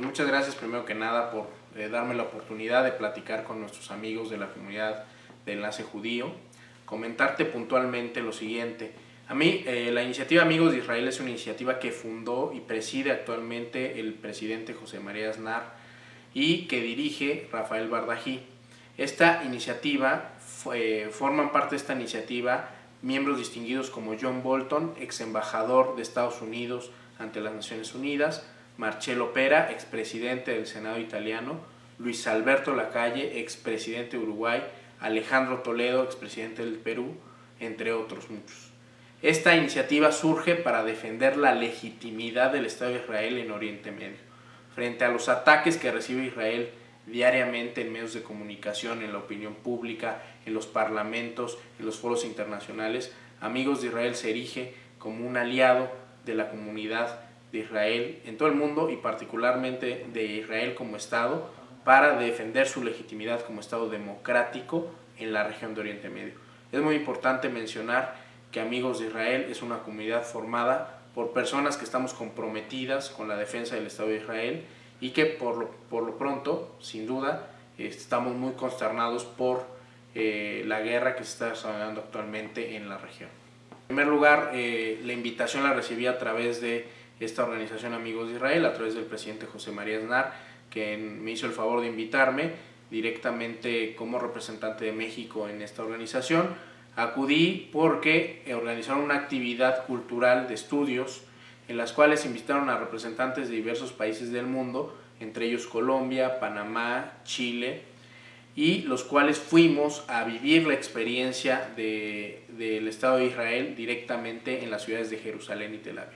muchas gracias primero que nada por darme la oportunidad de platicar con nuestros amigos de la comunidad de Enlace Judío. Comentarte puntualmente lo siguiente. A mí, la iniciativa Amigos de Israel es una iniciativa que fundó y preside actualmente el presidente José María Aznar y que dirige Rafael Bardají. Esta iniciativa, forman parte de esta iniciativa miembros distinguidos como John Bolton, ex embajador de Estados Unidos ante las Naciones Unidas, Marcello Pera, expresidente del Senado italiano, Luis Alberto Lacalle, expresidente de Uruguay, Alejandro Toledo, expresidente del Perú, entre otros muchos. Esta iniciativa surge para defender la legitimidad del Estado de Israel en Oriente Medio, frente a los ataques que recibe Israel diariamente en medios de comunicación, en la opinión pública, en los parlamentos, en los foros internacionales. Amigos de Israel se erige como un aliado de la comunidad de Israel en todo el mundo y particularmente de Israel como Estado para defender su legitimidad como Estado democrático en la región de Oriente Medio. Es muy importante mencionar que Amigos de Israel es una comunidad formada por personas que estamos comprometidas con la defensa del Estado de Israel y que por lo pronto, sin duda, estamos muy consternados por la guerra que se está desarrollando actualmente en la región. En primer lugar, la invitación la recibí a través de esta organización Amigos de Israel, a través del presidente José María Aznar, que me hizo el favor de invitarme directamente como representante de México en esta organización. Acudí porque organizaron una actividad cultural de estudios en las cuales invitaron a representantes de diversos países del mundo, entre ellos Colombia, Panamá, Chile, y los cuales fuimos a vivir la experiencia del Estado de Israel directamente en las ciudades de Jerusalén y Tel Aviv.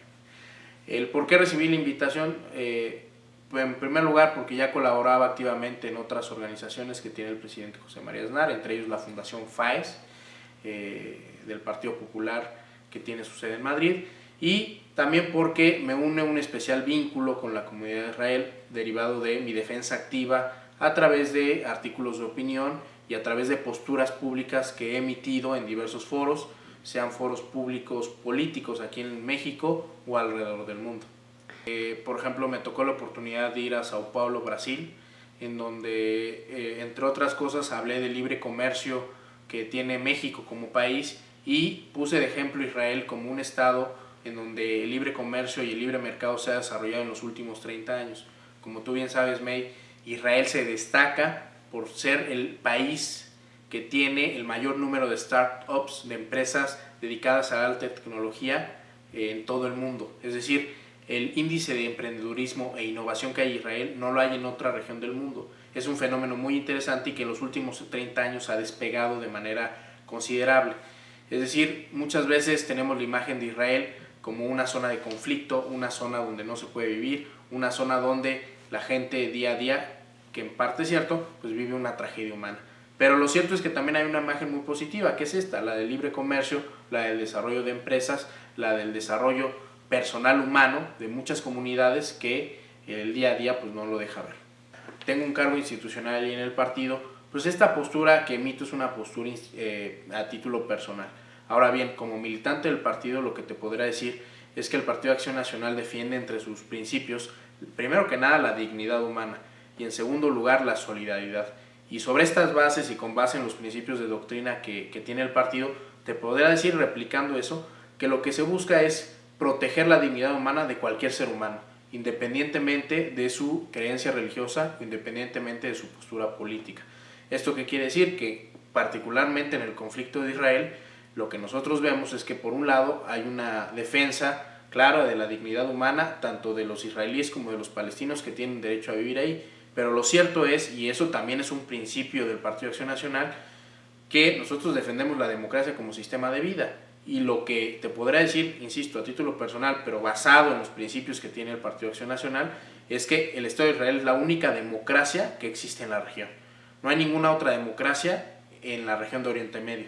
El por qué recibí la invitación, en primer lugar porque ya colaboraba activamente en otras organizaciones que tiene el presidente José María Aznar, entre ellos la Fundación FAES, del Partido Popular, que tiene su sede en Madrid, y también porque me une un especial vínculo con la comunidad de Israel derivado de mi defensa activa a través de artículos de opinión y a través de posturas públicas que he emitido en diversos foros, sean foros públicos políticos aquí en México o alrededor del mundo. Por ejemplo, me tocó la oportunidad de ir a Sao Paulo, Brasil, en donde, entre otras cosas, hablé de libre comercio que tiene México como país y puse de ejemplo Israel como un estado en donde el libre comercio y el libre mercado se ha desarrollado en los últimos 30 años. Como tú bien sabes, May, Israel se destaca por ser el país que tiene el mayor número de startups, de empresas dedicadas a la alta tecnología en todo el mundo. Es decir, el índice de emprendedurismo e innovación que hay en Israel no lo hay en otra región del mundo. Es un fenómeno muy interesante y que en los últimos 30 años ha despegado de manera considerable. Es decir, muchas veces tenemos la imagen de Israel como una zona de conflicto, una zona donde no se puede vivir, una zona donde la gente día a día, que en parte es cierto, pues vive una tragedia humana. Pero lo cierto es que también hay una imagen muy positiva, que es esta, la del libre comercio, la del desarrollo de empresas, la del desarrollo personal humano de muchas comunidades que el día a día pues no lo deja ver. Tengo un cargo institucional ahí en el partido, pues esta postura que emito es una postura a título personal. Ahora bien, como militante del partido, lo que te podría decir es que el Partido de Acción Nacional defiende entre sus principios, primero que nada, la dignidad humana y en segundo lugar, la solidaridad. Y sobre estas bases y con base en los principios de doctrina que tiene el partido, te podría decir, replicando eso, que lo que se busca es proteger la dignidad humana de cualquier ser humano, independientemente de su creencia religiosa, independientemente de su postura política. ¿Esto qué quiere decir? Que particularmente en el conflicto de Israel, lo que nosotros vemos es que por un lado hay una defensa clara de la dignidad humana, tanto de los israelíes como de los palestinos que tienen derecho a vivir ahí, pero lo cierto es, y eso también es un principio del Partido de Acción Nacional, que nosotros defendemos la democracia como sistema de vida. Y lo que te podrá decir, insisto, a título personal, pero basado en los principios que tiene el Partido de Acción Nacional, es que el Estado de Israel es la única democracia que existe en la región. No hay ninguna otra democracia en la región de Oriente Medio.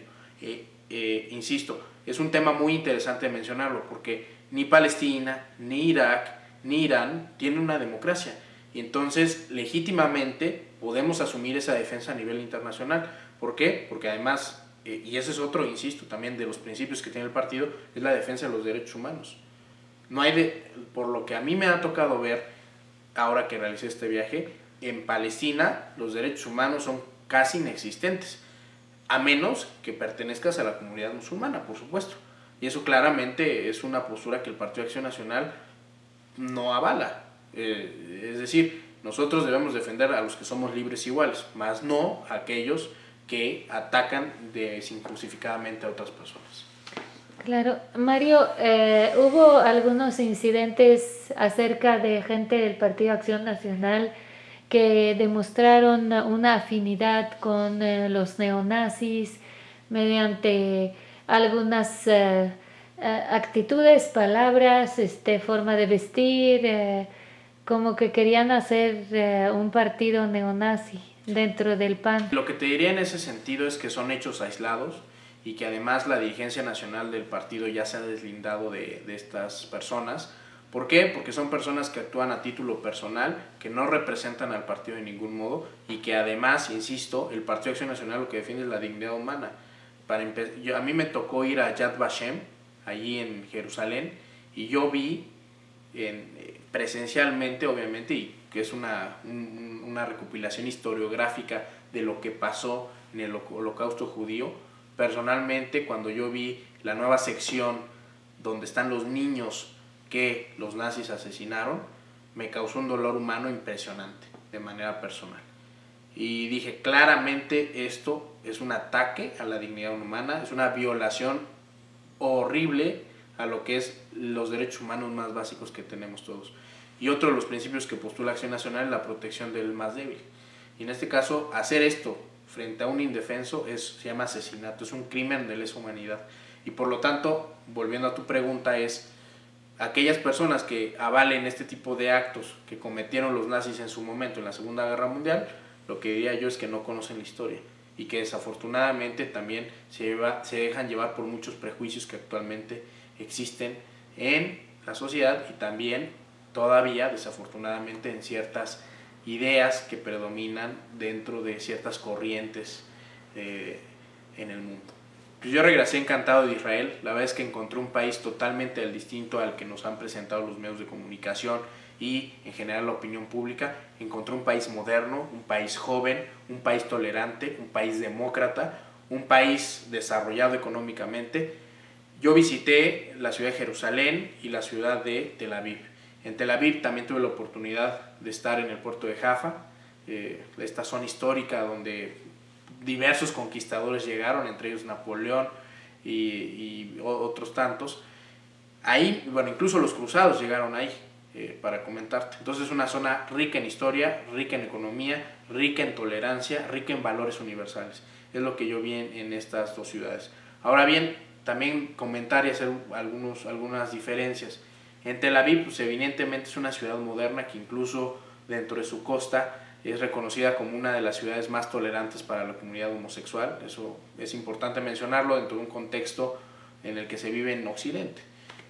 Insisto, es un tema muy interesante de mencionarlo, porque ni Palestina, ni Irak, ni Irán tienen una democracia. Y entonces, legítimamente, podemos asumir esa defensa a nivel internacional. ¿Por qué? Porque además, y ese es otro, insisto, también de los principios que tiene el partido, es la defensa de los derechos humanos. No hay por lo que a mí me ha tocado ver, ahora que realicé este viaje, en Palestina los derechos humanos son casi inexistentes, a menos que pertenezcas a la comunidad musulmana, por supuesto. Y eso claramente es una postura que el Partido de Acción Nacional no avala. Es decir, nosotros debemos defender a los que somos libres iguales, más no a aquellos que atacan injustificadamente a otras personas. Claro, Mario, hubo algunos incidentes acerca de gente del Partido Acción Nacional que demostraron una afinidad con los neonazis mediante algunas actitudes, palabras, forma de vestir, como que querían hacer un partido neonazi dentro del PAN. Lo que te diría en ese sentido es que son hechos aislados y que además la dirigencia nacional del partido ya se ha deslindado de estas personas. ¿Por qué? Porque son personas que actúan a título personal, que no representan al partido de ningún modo y que además, insisto, el Partido de Acción Nacional lo que defiende es la dignidad humana. A mí me tocó ir a Yad Vashem, allí en Jerusalén, y yo vi presencialmente, obviamente, y que es una recopilación historiográfica de lo que pasó en el Holocausto judío. Personalmente, cuando yo vi la nueva sección donde están los niños que los nazis asesinaron, me causó un dolor humano impresionante, de manera personal. Y dije, claramente esto es un ataque a la dignidad humana, es una violación horrible a lo que es los derechos humanos más básicos que tenemos todos. Y otro de los principios que postula Acción Nacional es la protección del más débil. Y en este caso, hacer esto frente a un indefenso se llama asesinato, es un crimen de lesa humanidad. Y por lo tanto, volviendo a tu pregunta, es aquellas personas que avalen este tipo de actos que cometieron los nazis en su momento en la Segunda Guerra Mundial, lo que diría yo es que no conocen la historia y que desafortunadamente también se dejan llevar por muchos prejuicios que actualmente existen en la sociedad y también todavía desafortunadamente en ciertas ideas que predominan dentro de ciertas corrientes en el mundo. Pues yo regresé encantado de Israel. La verdad es que encontré un país totalmente distinto al que nos han presentado los medios de comunicación y en general la opinión pública. Encontré un país moderno, un país joven, un país tolerante, un país demócrata, un país desarrollado económicamente. Yo visité la ciudad de Jerusalén y la ciudad de Tel Aviv. En Tel Aviv también tuve la oportunidad de estar en el puerto de Jaffa, esta zona histórica donde diversos conquistadores llegaron, entre ellos Napoleón y otros tantos. Ahí, bueno, incluso los cruzados llegaron ahí, para comentarte. Entonces es una zona rica en historia, rica en economía, rica en tolerancia, rica en valores universales. Es lo que yo vi en estas dos ciudades. Ahora bien, también comentar y hacer algunas diferencias. En Tel Aviv, pues evidentemente es una ciudad moderna que incluso dentro de su costa es reconocida como una de las ciudades más tolerantes para la comunidad homosexual. Eso es importante mencionarlo dentro de un contexto en el que se vive en Occidente.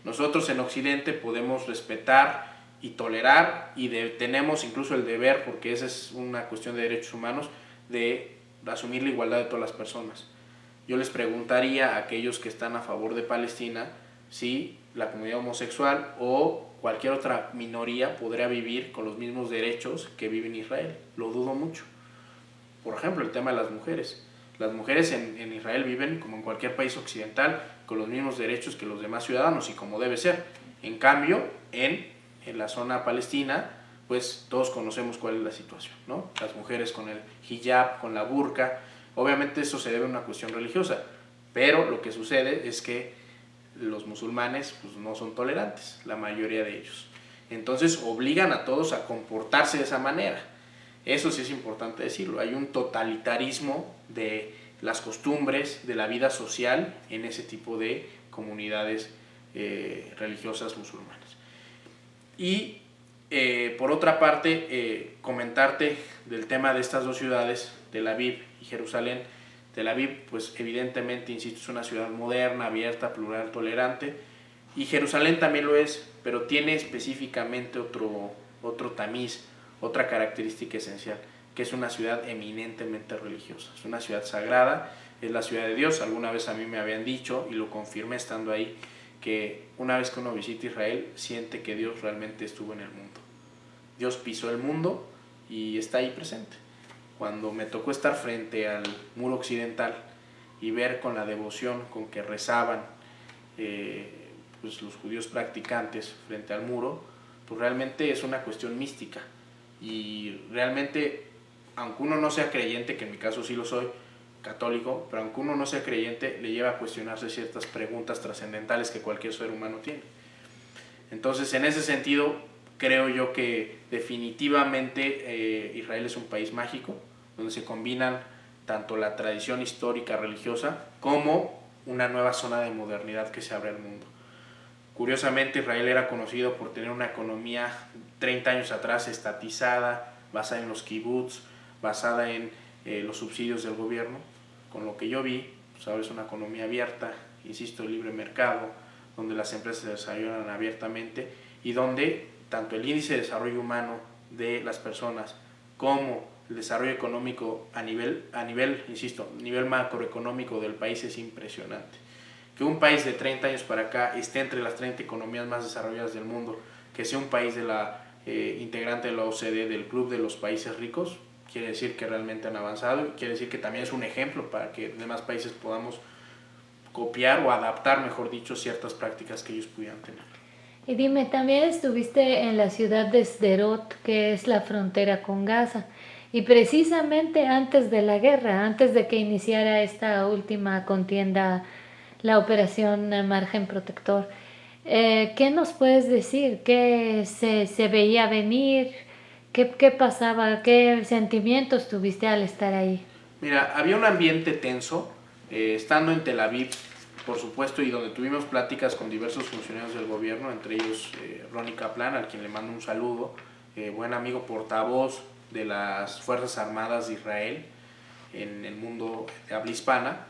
Nosotros en Occidente podemos respetar y tolerar y tenemos incluso el deber, porque esa es una cuestión de derechos humanos, de asumir la igualdad de todas las personas. Yo les preguntaría a aquellos que están a favor de Palestina si la comunidad homosexual o cualquier otra minoría podría vivir con los mismos derechos que vive en Israel. Lo dudo mucho. Por ejemplo, el tema de las mujeres. Las mujeres en Israel viven, como en cualquier país occidental, con los mismos derechos que los demás ciudadanos y como debe ser. En cambio, en la zona palestina, pues todos conocemos cuál es la situación, ¿no? Las mujeres con el hijab, con la burka. Obviamente eso se debe a una cuestión religiosa, pero lo que sucede es que los musulmanes pues, no son tolerantes, la mayoría de ellos. Entonces obligan a todos a comportarse de esa manera. Eso sí es importante decirlo. Hay un totalitarismo de las costumbres, de la vida social en ese tipo de comunidades religiosas musulmanas. Y por otra parte, comentarte del tema de estas dos ciudades, Tel Aviv y Jerusalén. Tel Aviv, pues evidentemente, insisto, es una ciudad moderna, abierta, plural, tolerante, y Jerusalén también lo es, pero tiene específicamente otro tamiz, otra característica esencial, que es una ciudad eminentemente religiosa, es una ciudad sagrada, es la ciudad de Dios. Alguna vez a mí me habían dicho, y lo confirmé estando ahí, que una vez que uno visita Israel, siente que Dios realmente estuvo en el mundo. Dios pisó el mundo y está ahí presente. Cuando me tocó estar frente al muro occidental y ver con la devoción con que rezaban pues los judíos practicantes frente al muro, pues realmente es una cuestión mística. Y realmente, aunque uno no sea creyente, que en mi caso sí lo soy, católico, pero aunque uno no sea creyente, le lleva a cuestionarse ciertas preguntas trascendentales que cualquier ser humano tiene. Entonces, en ese sentido, creo yo que definitivamente Israel es un país mágico, donde se combinan tanto la tradición histórica religiosa como una nueva zona de modernidad que se abre al mundo. Curiosamente, Israel era conocido por tener una economía 30 años atrás estatizada, basada en los kibbutz, basada en los subsidios del gobierno. Con lo que yo vi, pues ahora es una economía abierta, insisto, libre mercado, donde las empresas se desarrollan abiertamente y donde tanto el índice de desarrollo humano de las personas como el desarrollo económico a nivel macroeconómico del país es impresionante. Que un país de 30 años para acá esté entre las 30 economías más desarrolladas del mundo, que sea un país de la integrante de la OCDE, del Club de los Países Ricos, quiere decir que realmente han avanzado y quiere decir que también es un ejemplo para que demás países podamos copiar o adaptar, mejor dicho, ciertas prácticas que ellos pudieran tener. Y dime, también estuviste en la ciudad de Sderot, que es la frontera con Gaza, y precisamente antes de la guerra, antes de que iniciara esta última contienda, la operación Margen Protector, ¿qué nos puedes decir? ¿Qué se veía venir? ¿Qué pasaba? ¿Qué sentimientos tuviste al estar ahí? Mira, había un ambiente tenso, estando en Tel Aviv, por supuesto, y donde tuvimos pláticas con diversos funcionarios del gobierno, entre ellos Ronnie Kaplan, al quien le mando un saludo, buen amigo portavoz de las Fuerzas Armadas de Israel en el mundo de habla hispana.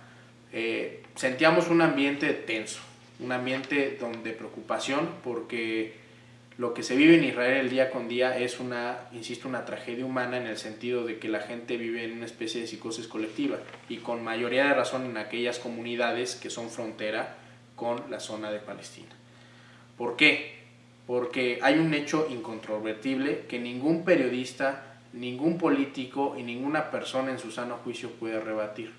Sentíamos un ambiente tenso, un ambiente de preocupación, porque lo que se vive en Israel el día con día es una tragedia humana, en el sentido de que la gente vive en una especie de psicosis colectiva y con mayoría de razón en aquellas comunidades que son frontera con la zona de Palestina. ¿Por qué? Porque hay un hecho incontrovertible que ningún periodista, ningún político y ninguna persona en su sano juicio puede rebatir.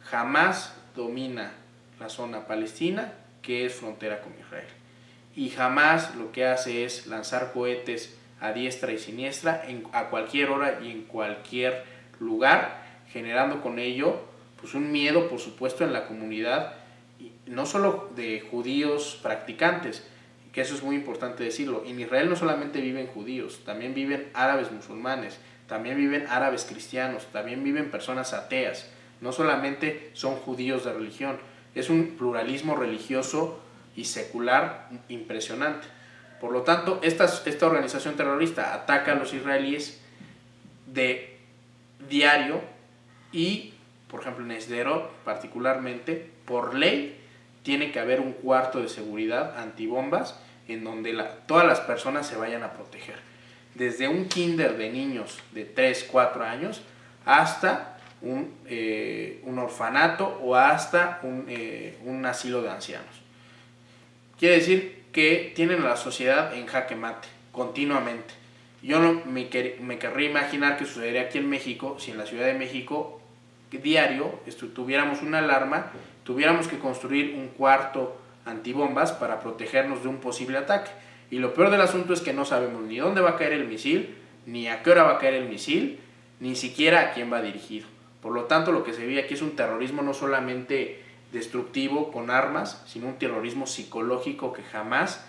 Jamás domina la zona palestina, que es frontera con Israel. Y jamás lo que hace es lanzar cohetes a diestra y siniestra a cualquier hora y en cualquier lugar, generando con ello pues un miedo, por supuesto, en la comunidad, no solo de judíos practicantes, que eso es muy importante decirlo. En Israel no solamente viven judíos, también viven árabes musulmanes, también viven árabes cristianos, también viven personas ateas. No solamente son judíos de religión, es un pluralismo religioso y secular impresionante. Por lo tanto, esta organización terrorista ataca a los israelíes de diario y, por ejemplo, en Sderot particularmente, por ley, tiene que haber un cuarto de seguridad antibombas en donde todas las personas se vayan a proteger. Desde un kinder de niños de 3, 4 años hasta un orfanato o hasta un asilo de ancianos. Quiere decir que tienen a la sociedad en jaque mate, continuamente. Yo no me querría imaginar qué sucedería aquí en México si en la Ciudad de México diario tuviéramos una alarma, tuviéramos que construir un cuarto antibombas para protegernos de un posible ataque. Y lo peor del asunto es que no sabemos ni dónde va a caer el misil, ni a qué hora va a caer el misil, ni siquiera a quién va dirigido. Por lo tanto, lo que se vive aquí es un terrorismo no solamente destructivo con armas, sino un terrorismo psicológico que jamás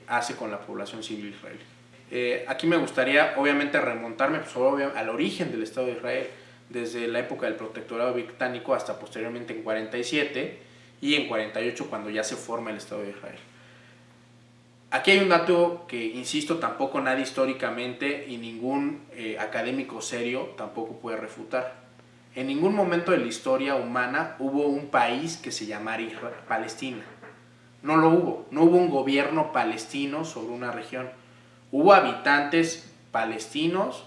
hace con la población civil israelí. Aquí me gustaría obviamente remontarme al origen del Estado de Israel, desde la época del protectorado británico hasta posteriormente en 47 y en 48 cuando ya se forma el Estado de Israel. Aquí hay un dato que, insisto, tampoco nadie históricamente y ningún académico serio tampoco puede refutar. En ningún momento de la historia humana hubo un país que se llamara Palestina. No lo hubo. No hubo un gobierno palestino sobre una región. Hubo habitantes palestinos,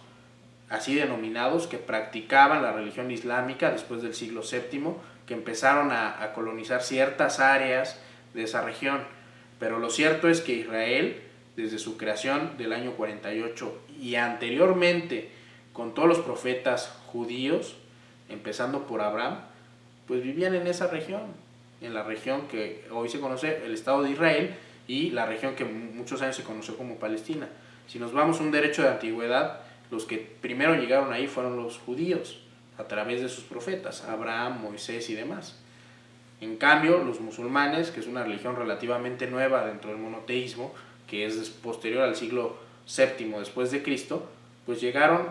así denominados, que practicaban la religión islámica después del siglo VII, que empezaron a colonizar ciertas áreas de esa región. Pero lo cierto es que Israel desde su creación del año 48 y anteriormente con todos los profetas judíos, empezando por Abraham, pues vivían en esa región, en la región que hoy se conoce el Estado de Israel y la región que muchos años se conoció como Palestina. Si nos vamos a un derecho de antigüedad, los que primero llegaron ahí fueron los judíos, a través de sus profetas, Abraham, Moisés y demás. En cambio, los musulmanes, que es una religión relativamente nueva dentro del monoteísmo, que es posterior al siglo VII después de Cristo, pues llegaron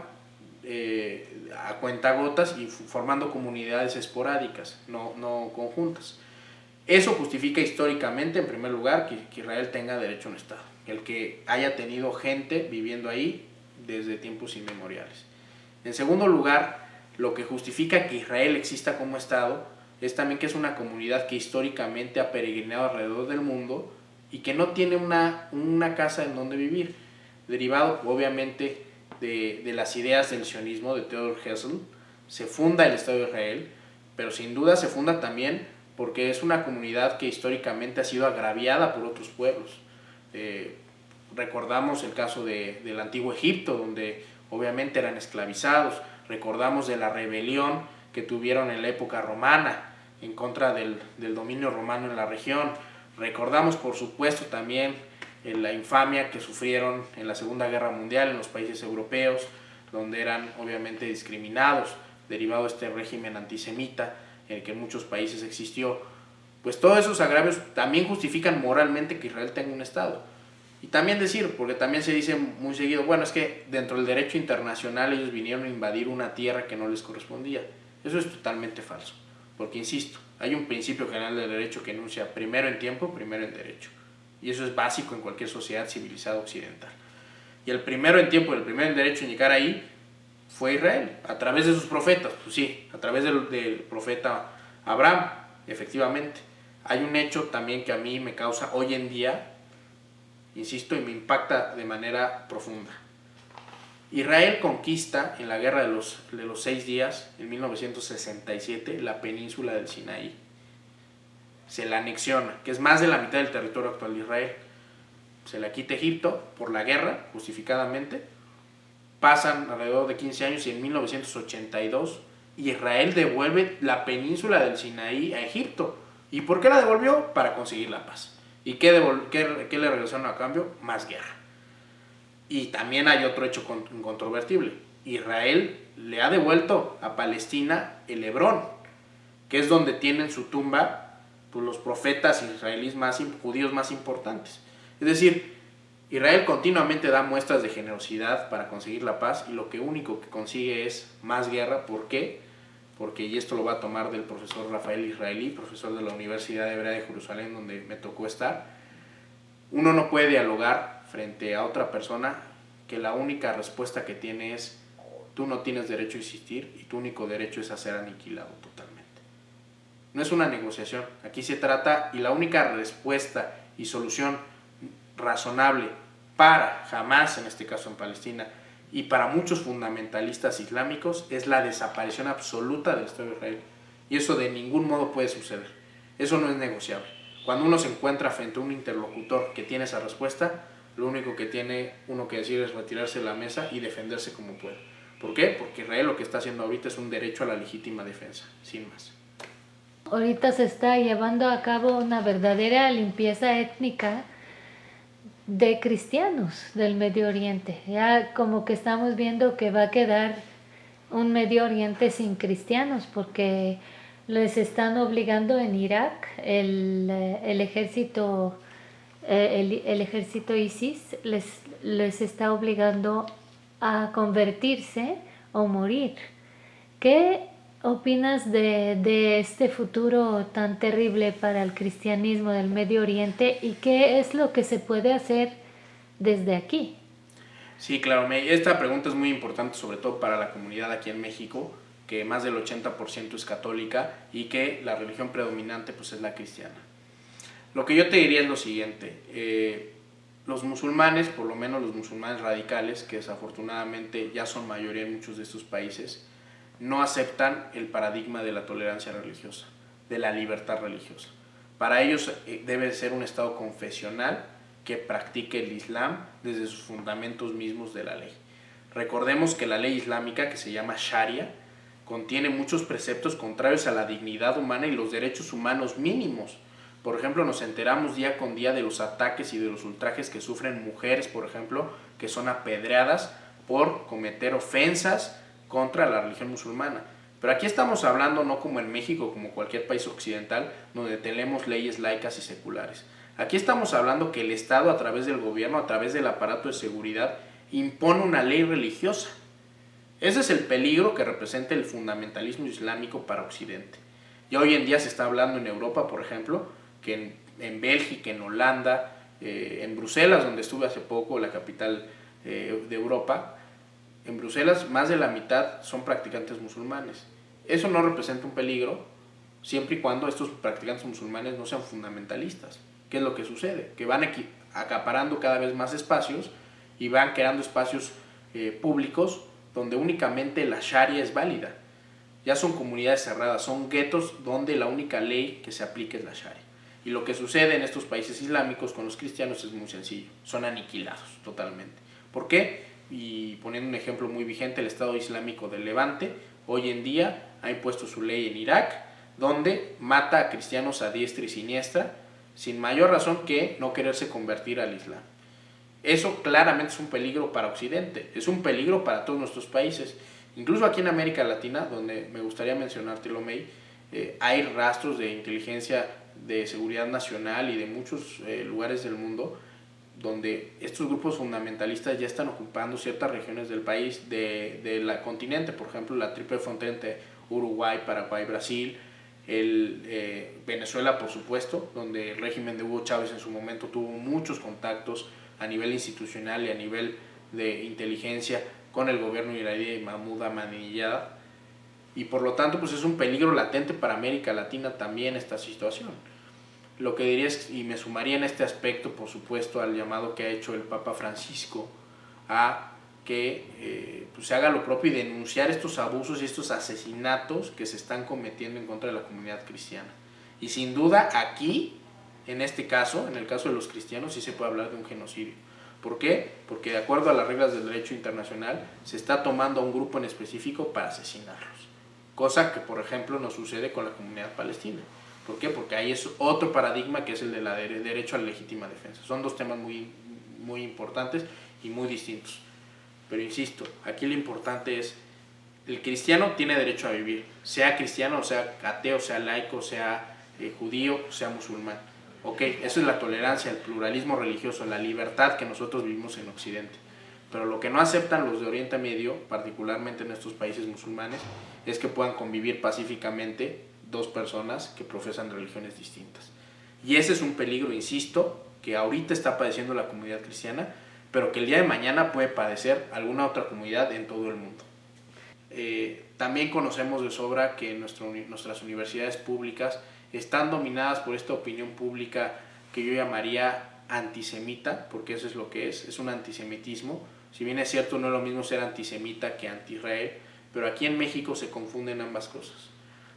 a cuentagotas y formando comunidades esporádicas, no conjuntas. Eso justifica históricamente, en primer lugar, que Israel tenga derecho a un Estado, el que haya tenido gente viviendo ahí desde tiempos inmemoriales. En segundo lugar, lo que justifica que Israel exista como Estado es también que es una comunidad que históricamente ha peregrinado alrededor del mundo y que no tiene una casa en donde vivir, derivado obviamente de las ideas del sionismo de Theodor Herzl. Se funda el Estado de Israel, pero sin duda se funda también porque es una comunidad que históricamente ha sido agraviada por otros pueblos. Recordamos el caso del antiguo Egipto, donde obviamente eran esclavizados. Recordamos de la rebelión que tuvieron en la época romana en contra del dominio romano en la región. Recordamos, por supuesto, también la infamia que sufrieron en la Segunda Guerra Mundial en los países europeos, donde eran obviamente discriminados, derivado de este régimen antisemita en el que en muchos países existió. Pues todos esos agravios también justifican moralmente que Israel tenga un Estado. Y también decir, porque también se dice muy seguido, bueno, es que dentro del derecho internacional ellos vinieron a invadir una tierra que no les correspondía. Eso es totalmente falso, porque insisto, hay un principio general del derecho que enuncia primero en tiempo, primero en derecho. Y eso es básico en cualquier sociedad civilizada occidental. Y el primero en tiempo y el primero en derecho en llegar ahí fue Israel, a través de sus profetas, pues sí, a través del profeta Abraham, efectivamente. Hay un hecho también que a mí me causa hoy en día, insisto, y me impacta de manera profunda. Israel conquista en la guerra de los 6 días, en 1967, la península del Sinaí. Se la anexiona, que es más de la mitad del territorio actual de Israel. Se la quita Egipto por la guerra, justificadamente. Pasan alrededor de 15 años y en 1982 Israel devuelve la península del Sinaí a Egipto. ¿Y por qué la devolvió? Para conseguir la paz. ¿Y qué le regresaron a cambio? Más guerra. Y también hay otro hecho incontrovertible. Israel le ha devuelto a Palestina el Hebrón, que es donde tienen su tumba pues, los profetas israelíes judíos más importantes. Es decir, Israel continuamente da muestras de generosidad para conseguir la paz y lo único que consigue es más guerra. ¿Por qué? Porque, y esto lo va a tomar del profesor Rafael Israelí, profesor de la Universidad Hebrea de Jerusalén, donde me tocó estar, uno no puede dialogar frente a otra persona que la única respuesta que tiene es tú no tienes derecho a existir y tu único derecho es a ser aniquilado totalmente. No es una negociación, aquí se trata y la única respuesta y solución razonable para Hamás, en este caso en Palestina, y para muchos fundamentalistas islámicos es la desaparición absoluta del Estado de Israel. Y eso de ningún modo puede suceder. Eso no es negociable. Cuando uno se encuentra frente a un interlocutor que tiene esa respuesta, lo único que tiene uno que decir es retirarse de la mesa y defenderse como pueda. ¿Por qué? Porque Israel lo que está haciendo ahorita es un derecho a la legítima defensa, sin más. Ahorita se está llevando a cabo una verdadera limpieza étnica de cristianos del Medio Oriente. Ya como que estamos viendo que va a quedar un Medio Oriente sin cristianos porque les están obligando en Irak, el ejército ISIS les está obligando a convertirse o morir. ¿Qué opinas de este futuro tan terrible para el cristianismo del Medio Oriente y qué es lo que se puede hacer desde aquí? Sí, claro, esta pregunta es muy importante, sobre todo para la comunidad aquí en México, que más del 80% es católica y que la religión predominante pues, es la cristiana. Lo que yo te diría es lo siguiente, los musulmanes, por lo menos los musulmanes radicales, que desafortunadamente ya son mayoría en muchos de estos países, no aceptan el paradigma de la tolerancia religiosa, de la libertad religiosa. Para ellos debe ser un Estado confesional que practique el Islam desde sus fundamentos mismos de la ley. Recordemos que la ley islámica, que se llama Sharia, contiene muchos preceptos contrarios a la dignidad humana y los derechos humanos mínimos. Por ejemplo, nos enteramos día con día de los ataques y de los ultrajes que sufren mujeres, por ejemplo, que son apedreadas por cometer ofensas contra la religión musulmana. Pero aquí estamos hablando no como en México, como cualquier país occidental, donde tenemos leyes laicas y seculares. Aquí estamos hablando que el Estado, a través del gobierno, a través del aparato de seguridad, impone una ley religiosa. Ese es el peligro que representa el fundamentalismo islámico para Occidente. Ya hoy en día se está hablando en Europa, por ejemplo, que en Bélgica, en Holanda, en Bruselas, donde estuve hace poco, la capital de Europa, en Bruselas más de la mitad son practicantes musulmanes. Eso no representa un peligro siempre y cuando estos practicantes musulmanes no sean fundamentalistas. ¿Qué es lo que sucede? Que van acaparando cada vez más espacios y van creando espacios públicos donde únicamente la Sharia es válida. Ya son comunidades cerradas, son guetos donde la única ley que se aplica es la Sharia. Y lo que sucede en estos países islámicos con los cristianos es muy sencillo, son aniquilados totalmente. ¿Por qué? Y poniendo un ejemplo muy vigente, el Estado Islámico del Levante hoy en día ha impuesto su ley en Irak, donde mata a cristianos a diestra y siniestra, sin mayor razón que no quererse convertir al Islam. Eso claramente es un peligro para Occidente, es un peligro para todos nuestros países. Incluso aquí en América Latina, donde me gustaría mencionártelo, May, hay rastros de inteligencia de seguridad nacional y de muchos lugares del mundo donde estos grupos fundamentalistas ya están ocupando ciertas regiones del país, del continente, por ejemplo, la triple frontera entre Uruguay, Paraguay, Brasil, Venezuela, por supuesto, donde el régimen de Hugo Chávez en su momento tuvo muchos contactos a nivel institucional y a nivel de inteligencia con el gobierno iraní de Mahmoud Ahmadinejad, y por lo tanto pues es un peligro latente para América Latina también esta situación. Lo que diría es, y me sumaría en este aspecto, por supuesto, al llamado que ha hecho el Papa Francisco a que pues se haga lo propio y denunciar estos abusos y estos asesinatos que se están cometiendo en contra de la comunidad cristiana. Y sin duda aquí, en este caso, en el caso de los cristianos, sí se puede hablar de un genocidio. ¿Por qué? Porque de acuerdo a las reglas del derecho internacional se está tomando a un grupo en específico para asesinarlos. Cosa que, por ejemplo, no sucede con la comunidad palestina. ¿Por qué? Porque ahí es otro paradigma que es el de la derecho a la legítima defensa. Son dos temas muy importantes y muy distintos. Pero insisto, aquí lo importante es, el cristiano tiene derecho a vivir, sea cristiano, o sea ateo, sea laico, sea judío, sea musulmán. Ok, eso es la tolerancia, el pluralismo religioso, la libertad que nosotros vivimos en Occidente. Pero lo que no aceptan los de Oriente Medio, particularmente en estos países musulmanes, es que puedan convivir pacíficamente dos personas que profesan religiones distintas. Y ese es un peligro, insisto, que ahorita está padeciendo la comunidad cristiana, pero que el día de mañana puede padecer alguna otra comunidad en todo el mundo. También conocemos de sobra que nuestras universidades públicas están dominadas por esta opinión pública que yo llamaría antisemita, porque eso es lo que es un antisemitismo. Si bien es cierto, no es lo mismo ser antisemita que anti-Israel, pero aquí en México se confunden ambas cosas.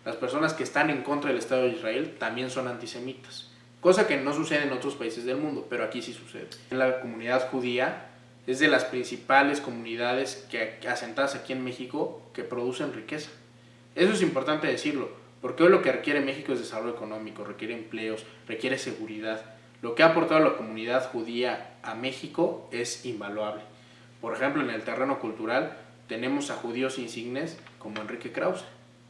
Las personas que están en contra del Estado de Israel también son antisemitas, cosa que no sucede en otros países del mundo, pero aquí sí sucede. La comunidad judía es de las principales comunidades asentadas aquí en México que producen riqueza. Eso es importante decirlo, porque hoy lo que requiere México es desarrollo económico, requiere empleos, requiere seguridad. Lo que ha aportado la comunidad judía a México es invaluable. Por ejemplo, en el terreno cultural tenemos a judíos insignes como Enrique Krause,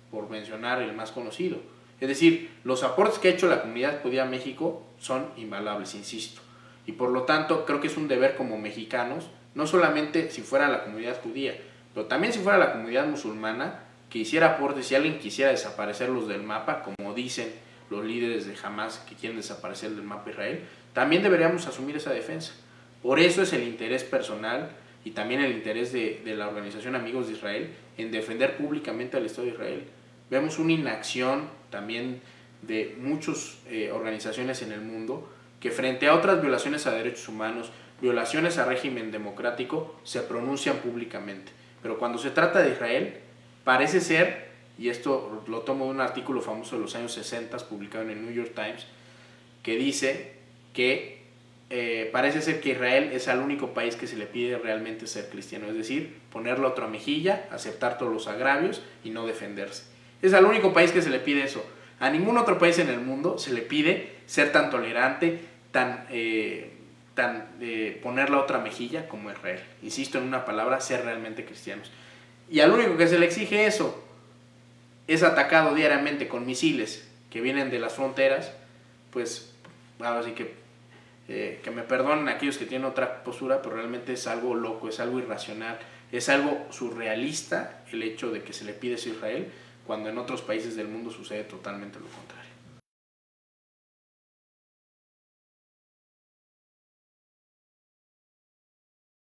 por mencionar el más conocido. Es decir, los aportes que ha hecho la comunidad judía a México son invaluables, insisto. Y por lo tanto, creo que es un deber como mexicanos, no solamente si fuera la comunidad judía, pero también si fuera la comunidad musulmana, que hiciera aportes. Si alguien quisiera desaparecerlos del mapa, como dicen los líderes de Hamas que quieren desaparecer del mapa Israel, también deberíamos asumir esa defensa. Por eso es el interés personal y también el interés de la organización Amigos de Israel en defender públicamente al Estado de Israel. Vemos una inacción también de muchas organizaciones en el mundo que frente a otras violaciones a derechos humanos, violaciones al régimen democrático, se pronuncian públicamente. Pero cuando se trata de Israel, parece ser, y esto lo tomo de un artículo famoso de los años 60 publicado en el New York Times, que dice que parece ser que Israel es el único país que se le pide realmente ser cristiano, es decir, poner la otra mejilla, aceptar todos los agravios y no defenderse. Es el único país que se le pide eso. A ningún otro país en el mundo se le pide ser tan tolerante, poner la otra mejilla como Israel. Insisto en una palabra, ser realmente cristianos. Y al único que se le exige eso es atacado diariamente con misiles que vienen de las fronteras, pues ahora sí que me perdonen aquellos que tienen otra postura, pero realmente es algo loco, es algo irracional, es algo surrealista el hecho de que se le pide eso a Israel, cuando en otros países del mundo sucede totalmente lo contrario.